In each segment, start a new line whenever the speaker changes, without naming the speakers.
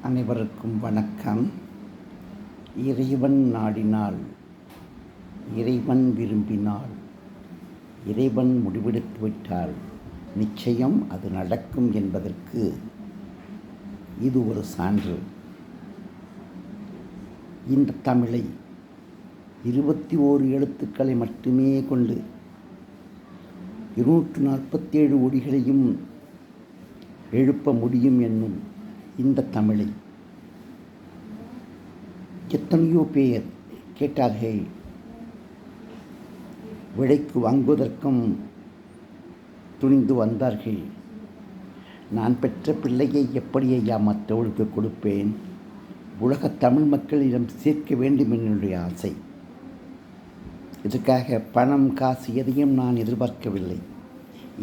அனைவருக்கும் வணக்கம். இறைவன் நாடினால், இறைவன் விரும்பினால், இறைவன் முடிவெடுத்து விட்டால் நிச்சயம் அது நடக்கும் என்பதற்கு இது ஒரு சான்று. இந்த தமிழை 21 எழுத்துக்களை மட்டுமே கொண்டு 247 ஒடிகளையும் எழுப்ப முடியும் என்னும் இந்த தமிழை எத்தனையோ பேர் கேட்டார்கள். விலைக்கு வாங்குவதற்கும் துணிந்து வந்தார்கள். நான் பெற்ற பிள்ளையை எப்படி ஐயா மற்றவர்களுக்கு கொடுப்பேன்? உலக தமிழ் மக்களிடம் சேர்க்க வேண்டும் என்னுடைய ஆசை. இதற்காக பணம் காசு எதையும் நான் எதிர்பார்க்கவில்லை.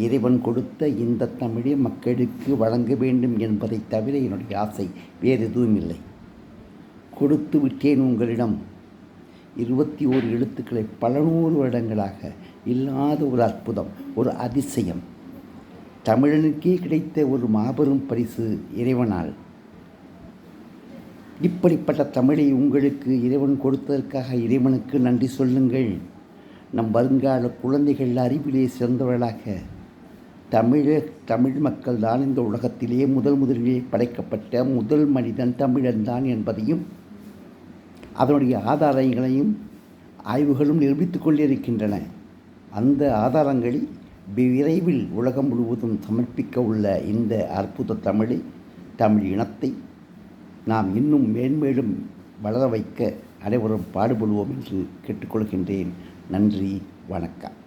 இறைவன் கொடுத்த இந்த தமிழை மக்களுக்கு வழங்க வேண்டும் என்பதை தவிர என்னுடைய ஆசை வேறு எதுவும் இல்லை. கொடுத்து விட்டேன் உங்களிடம். 21 எழுத்துக்களை பல 100 வருடங்களாக இல்லாத ஒரு அற்புதம், ஒரு அதிசயம், தமிழனுக்கே கிடைத்த ஒரு மாபெரும் பரிசு இறைவனால். இப்படிப்பட்ட தமிழை உங்களுக்கு இறைவன் கொடுத்ததற்காக இறைவனுக்கு நன்றி சொல்லுங்கள். நம் வருங்கால குழந்தைகள் அறிவிலே சிறந்தவர்களாக தமிழ் மக்கள் தான் இந்த உலகத்திலே முதலிலே படைக்கப்பட்ட முதல் மனிதன் தமிழன் தான் என்பதையும் அதனுடைய ஆதாரங்களையும் ஆய்வுகளும் நிரூபித்து கொண்டிருக்கின்றன. அந்த ஆதாரங்களை விரைவில் உலகம் முழுவதும் சமர்ப்பிக்க உள்ள இந்த அற்புத தமிழ் இனத்தை நாம் இன்னும் மேன்மேலும் வளர வைக்க அனைவரும் பாடுபடுவோம் என்று கேட்டுக்கொள்கின்றேன். நன்றி, வணக்கம்.